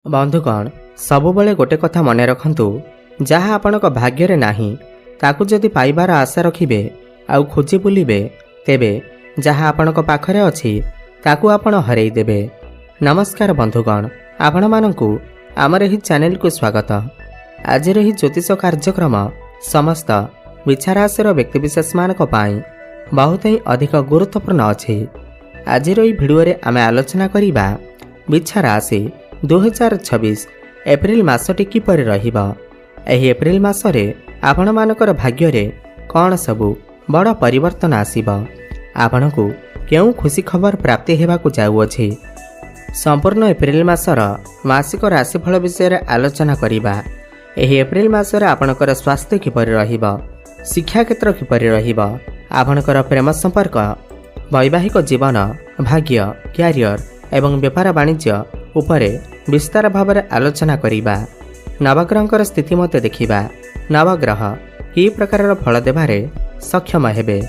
बंधुगण सबुबले गोटे कथा मन रखु जहाँ आपणक भाग्य नहीं ताकू जदि पाइबार आशा रखिबे आउ खोजी बुलिबे तेबे जहाँ आपणक पाखरे अछि ताकू आपण हरई देबे। नमस्कार बंधुगण, आपण मानकु आमर एही चैनल को स्वागत। आज रही ज्योतिष कार्यक्रम समस्त विचाराशि व्यक्तिविशेष मानक पाई बहुत ही अधिक गुरुत्वपूर्ण अछि। आज रही भिडियो रे आमे आलोचना करिबा विचाराशि 2026 एप्रिल मासटी किपरि रहिबा। एही एप्रिल मासरे आपण मानकर भाग्य रे कौन सबु बड़ परिवर्तन आसीबा, आपणकु केउ खुशी खबर प्राप्ति हेबाकु जाउअछि। संपूर्ण एप्रिल मासर मासिक राशिफल विषय आलोचना करिबा। एही एप्रिल मासरे आपणकर स्वास्थ्य किपरि रहिबा, शिक्षा क्षेत्र किपरि रहिबा, आपणकर प्रेम संपर्क, वैवाहिक जीवन, भाग्य, क्यारियर एवं व्यापार वाणिज्य उपरे विस्तार भाव आलोचना करिबा। नवग्रहंकर स्थिति मत देखिबा, नवग्रह कि प्रकार फल देबारे सक्षम हेबे।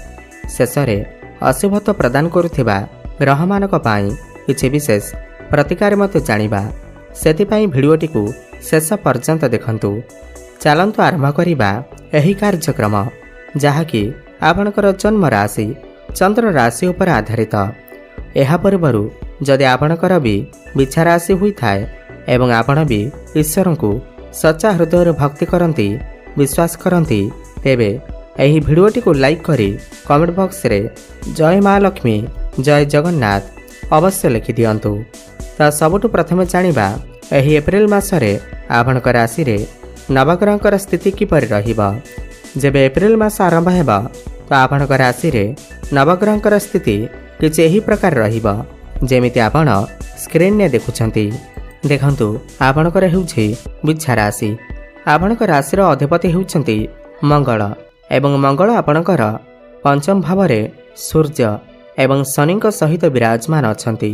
शेषरे अशुभत्व प्रदान करुथिबा ग्रह मानक पाई किछि विशेष प्रतिकार मत जानिबा। सेतिपाई भिडियोटिकु शेष पर्यंत देखंतु। चलंतु आरंभ करिबा एही कार्यक्रम जहाँकि आपणकर जन्म राशि चंद्र राशि उपर आधारित। एहा पूर्वरु जदि आपणकर भी विचार राशि हुई थाए एवं आपण भी ईश्वर को सच्चा हृदय भक्ति करती विश्वास करती तेबे एही भिडियोटी को लाइक करी कमेंट बॉक्स रे जय माँ लक्ष्मी जय जगन्नाथ अवश्य लिखि दियंतु। तो सबुठु प्रथमे जानिबा एही एप्रिल मासरे आपणक राशि रे नवग्रहंकर स्थिति किपरि रहिबा। जेबे एप्रिल मास आरंभ हेबा तो आपणक राशि रे नवग्रहंकर स्थिति किछि एही प्रकार रहिबा जेमिति आपण स्क्रीन ने देखुछंती। देखंतु आपणकर हेउछि बिच्छा राशि। आपणक राशिर अधिपति हेउछंती मंगल एवं मंगल आपणकर पंचम भाव रे सूर्य एवं शनिक सहित विराजमान अछंती।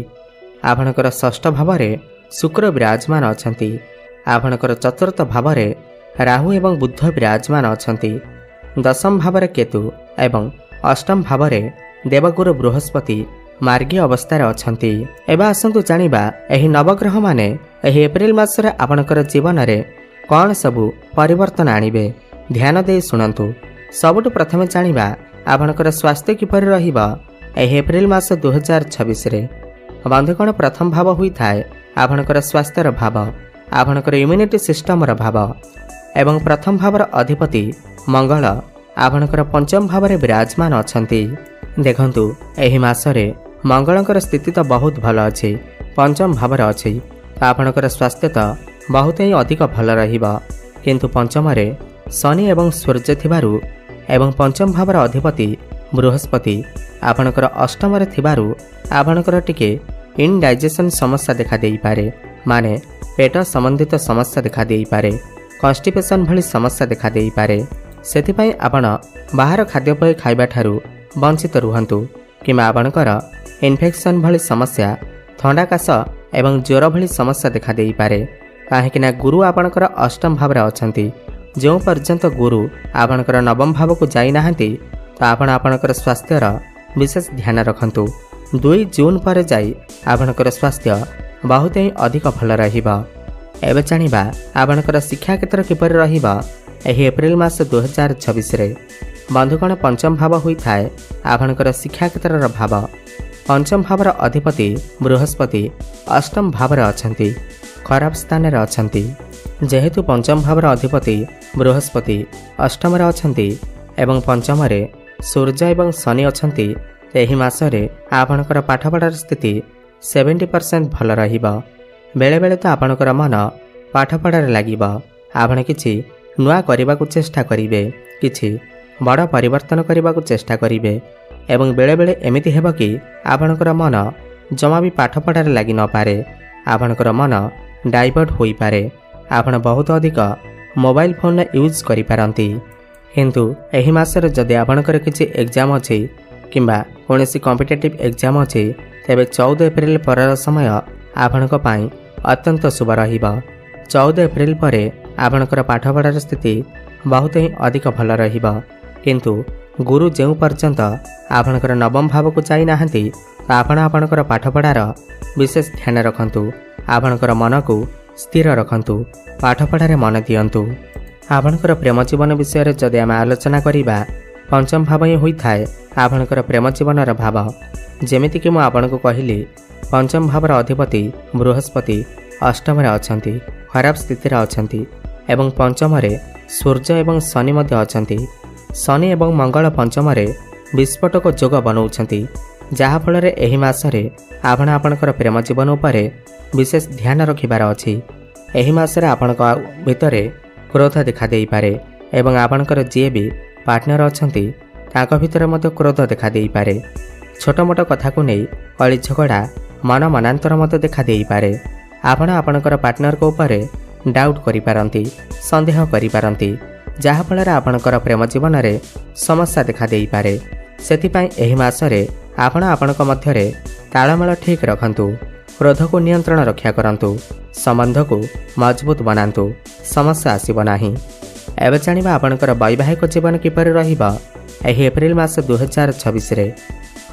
आपणकर षष्ठ भाव रे शुक्र विराजमान अछंती। आपणकर चतुर्थ भाव रे राहु एवं बुध विराजमान अछंती। दशम भाव रे केतु एवं अष्टम भाव रे देवगुरु बृहस्पति मार्गी अवस्था अछंती। एबा आसंतु जानिबा एही नवग्रह माने एही एप्रिल मासरे आपणकर जीवन रे कौन सबु परिवर्तन आनिबे। ध्यान दे सुनंतु। सबुठु प्रथमे जानिबा आपणकर स्वास्थ्य किपरि रहिबा। एही एप्रिल मास 2026 रे बंधुगण प्रथम भाव हुई थाए आपणकर स्वास्थ्यर भाव, आपणकर इम्यूनिटी सिस्टम र भाव एवं प्रथम भावर अधिपति मंगल आपणकर पंचम भाव रे विराजमान अछंती। देखंतु एही मासरे मंगलंकर स्थिति तो बहुत भल अछि, पंचम भाव रे अछि। आपणकर स्वास्थ्य तो बहुत ही अधिक भल रहिबा, किंतु पंचम रे शनि एवं सूर्य थिबारु एवं पंचम भावर अधिपति बृहस्पति आपणकर अष्टम रे थिबारु आपणकर टिके इनडाइजेशन समस्या देखा देई पारे, माने पेट संबंधित समस्या देखा देई पारे, कॉन्स्टिपेशन भली समस्या देखा देई पारे। सेथिपई आपण बाहर खाद्यपेय खाइबा ठारू वंचित रुहंतु किमा आपणकर इन्फेक्शन भली समस्या, थंडा काश एवं ज्वर भली समस्या देखा देई पारे। काहेकिना गुरु आपणकर अष्टम भाव रे अछंती। जो पर्यंत गुरु आपणकर नवम भाव को जाई नाहंती तो आपण आपणकर स्वास्थ्यर विशेष ध्यान रखंतु। 2 जून पर जाई आपणकर स्वास्थ्य बहुत ही अधिक भल रहिबा। एबे जानिबा आपणकर शिक्षा क्षेत्र किपरि रहिबा। एही एप्रिल मास 2026 रे बंधुगण पंचम भाव हुई थाए आपणकर शिक्षा क्षेत्र भाव। पंचम भावर अधिपति बृहस्पति अष्टम भाव रे अछंती, खराब स्थान रे अछंती। जेहेतु पंचम भावर अधिपति बृहस्पति अष्टम रे अछंती एवं पंचम रे सूर्य एवं शनि अछंती, एही मासरे आपणकर पाठपढ़ार स्थिति 70% भल रहिबा। बेले बेले तो आपणकर मन पाठपढ़ार लागिबा। आपण किछि नुआ करबाकू चेष्टा करिवे, किछि बड़ परिवर्तन करबाकू चेष्टा करिवे एवं बेले बेले एमिति हेबो कि आपणकर मन जमा भी पाठपढ़ार लागि न पारे, आपणकर मन डाइवर्ट होई पारे। आपण बहुत अधिक मोबाइल फोन यूज करि पारंती। किंतु एही मासरे जदि आपणकर किछि एग्जाम अछि किंबा कोनोसी कॉम्पिटिटिव एग्जाम अछि तेबे 14 एप्रिल परर समय आपणक पाई अत्यंत शुभ रहिबा। 14 एप्रिल परे आपणकर पाठपढ़ार स्थिति बहुत ही अधिक भल रहिबा, किंतु गुरु जेउ पर्यंत आपणकर नवम भाव को जाई नाहंती आपण आपणकर पाठपढ़ार विशेष ध्यान रखंतु। आपणकर मन को स्थिर रखंतु, पाठपढ़ारे मन दियंतु। आपणकर प्रेम जीवन विषय जदि आम आलोचना करिबा पंचम भाव ही होता है आपणकर प्रेम जीवनर भाव। जेमितिक मु आपनको कहली पंचम भावर अधिपति बृहस्पति अष्टम अछंती, खराब स्थिति अछंती एवं पंचम सूर्य एवं शनि मध्य अछंती। शनि एवं मंगल पंचम विस्फोटक जोग बनाउछंती, जहाँफल एही मासरे आपण आपणकर प्रेम जीवन उपरे विशेष ध्यान रखिबार अछि। एही मासरे आपणक भितरे क्रोध देखा देई पारे एवं आपणकर जे भी पार्टनर अछंती ताको भितर मध्य क्रोध देखा देई पारे। छोट मोट कथा को नहीं कली झगड़ा मन मनांतर मत देखा देई पारे। आपण आपणकर पार्टनर को ऊपर डाउट करि पारंती, संदेह करि पारंती, जहाँ फल आपणकर प्रेम जीवन में समस्या देखा देई पारे। सेथिपाई एही मासरे आपण आपणक मध्यरे तालमेल ठीक रखंतु, क्रोध को नियंत्रण रक्षा करंतु, संबंध को मजबूत बनांतु, समस्या आसीब नाही। एबे जानिबा आपणकर वैवाहिक जीवन किपर रहिबा। एही एप्रिल मास 2026 रे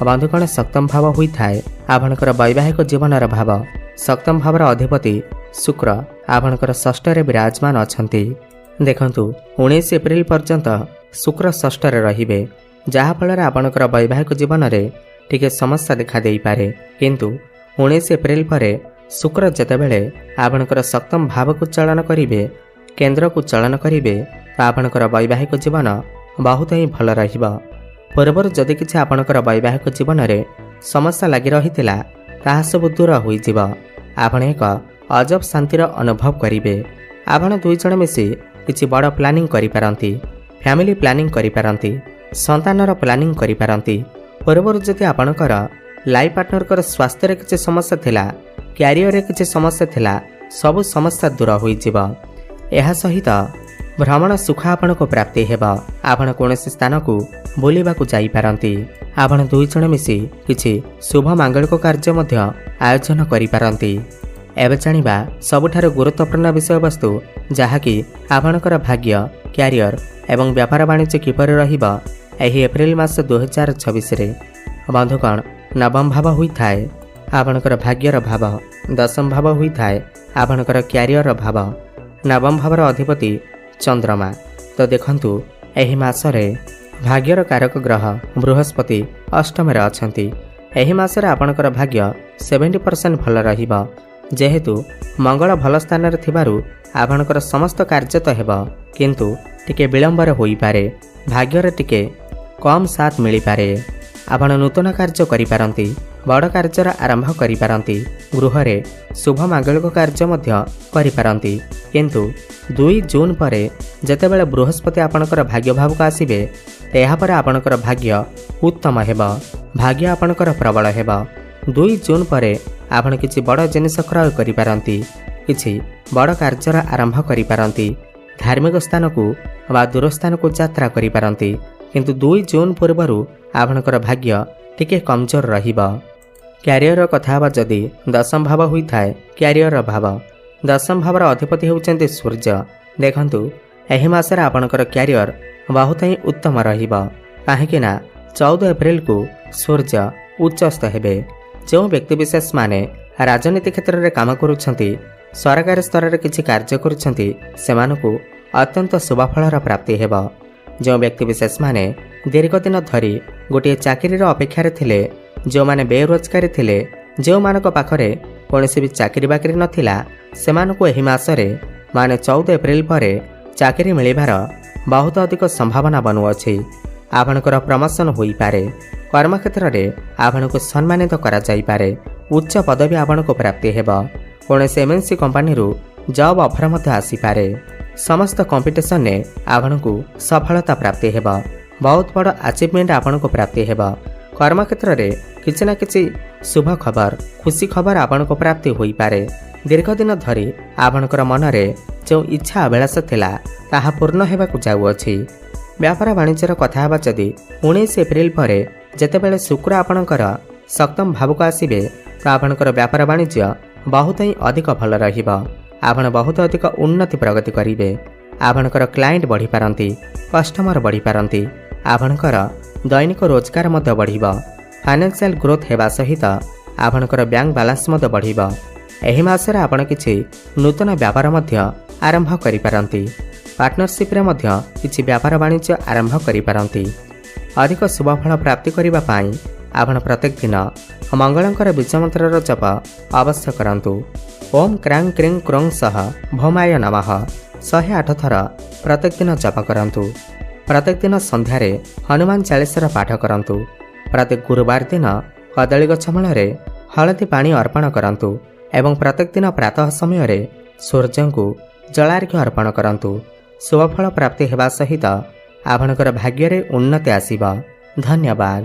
बंधुगण सप्तम भाव होता है आपणकर वैवाहिक जीवनर भाव। सप्तम भावर अधिपति शुक्र आपणकर षष्ठ विराजमान अछंती। देखंतु 19 एप्रिल पर्यंत शुक्र षष्ठ रहिबे, जहाँफल आपणकर वैवाहिक जीवन में टिके समस्या देखा देई पारे। किंतु 19 एप्रिल पर शुक्र जेतेबेले आपणकर सप्तम भाव को चलन करिवे, केंद्र को चलन करिवे, तो आपणकर वैवाहिक जीवन बहुत ही भल रहिबा। पूर्वर जदि किछि आपणकर वैवाहिक जीवन में समस्या लगी रहितिला ताहा सब दूर होइजिब। आपण एक अजब शांतिर अनुभव करिवे। आपण दुई जण मिसी किछि बड़ प्लानिंग करि पारंती, फैमिली प्लानिंग करि पारंती, संतानर प्लानिंग करि पारंती। पूर्वर जदि आपणकर लाइफ पार्टनर स्वास्थ्य रे किछि समस्या थिला, क्यारियर रे किछि समस्या थिला, सब समस्या दूर होइजिब। एहा सहित भ्रमण सुख आपण को प्राप्ति हेबा। आपण कोनोसी स्थान को बुलिबा को जाई पारंती। आपण दुई जण मिसी किछि शुभ मांगलिक कार्य मध्य आयोजन करि पारंती। एबे जानिबा सबुठार गुरुत्वपूर्ण विषय वस्तु जहाँकि आपणकर भाग्य, क्यारियर एवं व्यापार वाणिज्य किपर रहिबा। एही एप्रिल मास 2026 रे बंधुगण नवम भाव होता है आपणकर भाग्यर भाव, दशम भाव होता है आपणकर क्यारियर भाव, नवम भावर अधिपति चंद्रमा। तो देखंतु एही मासरे भाग्यर कारक ग्रह बृहस्पति अष्टम अछंती। एही मासरे आपणकर भाग्य 70% भल रहिबा। जेहेतु मंगल भल स्थान रे थिबारु आपणकर समस्त कार्य तो हेबा, किंतु टिके विलंबर होई पारे, भाग्यर टिके कम साथ मिली पारे। आपण नूतन कार्य करि पारंती, बड़ कार्यर आरंभ करि पारंती, गृह रे शुभ मांगलिक कार्य मध्य करि पारंती। किंतु 2 जून पर जेतेबेले बृहस्पति आपणकर भाग्य भाव को आसीबे, एहा पर आपणकर भाग्य उत्तम हेबा, भाग्य आपणकर प्रबल हेबा। 2 जून पर आपण किछि बड़ जिनिस क्रय करि पारंती, किछि बड़ कार्यर आरंभ करि पारंती, धार्मिक स्थान को वा दूर स्थान को यात्रा करि पारंती। किंतु 2 जून पूर्वरु आपणकर भाग्य टिके कमजोर रहिबा। क्यारियर कथा बा जदि दशम भाव होता है क्यारियर भाव। दशम भावर अधिपति होउचंती सूर्य। देखंतु एही मासरे आपणकर क्यारियर बहुत ही उत्तम रहिबा। काहेकि ना 14 एप्रिल को सूर्य उच्चस्थ हेबे। जो व्यक्ति विशेष माने राजनीति क्षेत्र में काम करुछंती, सरकारी स्तर में किछि कार्य करुछंती, सेमानकु अत्यंत शुभफलर प्राप्ति हेबा। जो व्यक्ति विशेष माने दीर्घ दिन धरी गोटे चाकरी अपेक्षा थिले, जो माने बेरोजगारी थिले, जो मानक पाखरे कोनोसी भी चाकरी बाकरी नथिला, सेमानकु एही मासरे माने 14 एप्रिल पर चाकरी मिलिबार बहुत अधिक संभावना बनुअछि। आपणकर प्रमोशन होई पारे, कर्मक्षेत्र में आपको सम्मानित करा जाई पारे, उच्च पदवी आपको प्राप्ति हेबा। कोनोसी एमएनसी कंपनी रु जॉब ऑफर मध्य आसी पारे। समस्त कंपटीशन ने आपको सफलता प्राप्ति हेबा। बहुत बड़ अचीवमेंट आपको प्राप्ति हेबा। कर्मक्षेत्र में किछि ना किछि शुभ खबर, खुशी खबर आपको प्राप्ति होई पारे। दीर्घ दिन धरी आपणकर मनरे जो इच्छा अभिलाष थिला ताहा पूर्ण हेबाकु जाउअछि। व्यापार वाणिज्यर कथा हेबा जदि 19 एप्रिल पर जेतेबेले शुक्र आपणकर सप्तम भाव को आसीबे, तो आपणकर व्यापार वाणिज्य बहुत ही अधिक भल रहिबा। आपण बहुत अधिक उन्नति प्रगति करिवे। आपणकर क्लाइंट बढ़ी पारंती, कस्टमर बढ़ी पारंती, आपणकर दैनिक रोजगार मध्य बढ़िबा। फाइनेंशियल ग्रोथ हेबा सहित आपणकर बैंक बैलेंस मध्य बढ़िबा। ଏହି ମାସରେ ଆପଣ କିଛି ନୂତନ ବ୍ୟାପାର ମଧ୍ୟ ଆରମ୍ଭ କରିପାରନ୍ତି। ପାର୍ଟନରସିପ୍ରେ ମଧ୍ୟ କିଛି ବ୍ୟାପାର ବାଣିଜ୍ୟ ଆରମ୍ଭ କରିପାରନ୍ତି। ଅଧିକ ଶୁଭଫଳ ପ୍ରାପ୍ତି କରିବା ପାଇଁ ଆପଣ ପ୍ରତ୍ୟେକ ଦିନ ମଙ୍ଗଳଙ୍କର ବୀଜମନ୍ତ୍ରର ଜପ ଅବଶ୍ୟ କରନ୍ତୁ। ଓମ୍ କ୍ରାଂ କ୍ରିଂ କ୍ରୋଂ ସହ ଭୌମାୟ ନମଃ 108 ଥର ପ୍ରତ୍ୟେକ ଦିନ ଜପ କରନ୍ତୁ। ପ୍ରତ୍ୟେକ ଦିନ ସନ୍ଧ୍ୟାରେ ହନୁମାନ ଚାଳିଶାର ପାଠ କରନ୍ତୁ। ପ୍ରତ୍ୟେକ ଗୁରୁବାର ଦିନ କଦଳୀ ଗଛ ମୂଳରେ ହଳଦୀ ପାଣି ଅର୍ପଣ କରନ୍ତୁ ଏବଂ ପ୍ରତ୍ୟେକ ଦିନ ପ୍ରାତଃ ସମୟରେ ସୂର୍ଯ୍ୟଙ୍କୁ ଜଳାର୍ଘ୍ୟ ଅର୍ପଣ କରନ୍ତୁ। ଶୁଭଫଳ ପ୍ରାପ୍ତି ହେବା ସହିତ ଆପଣଙ୍କର ଭାଗ୍ୟରେ ଉନ୍ନତି ଆସିବ। ଧନ୍ୟବାଦ।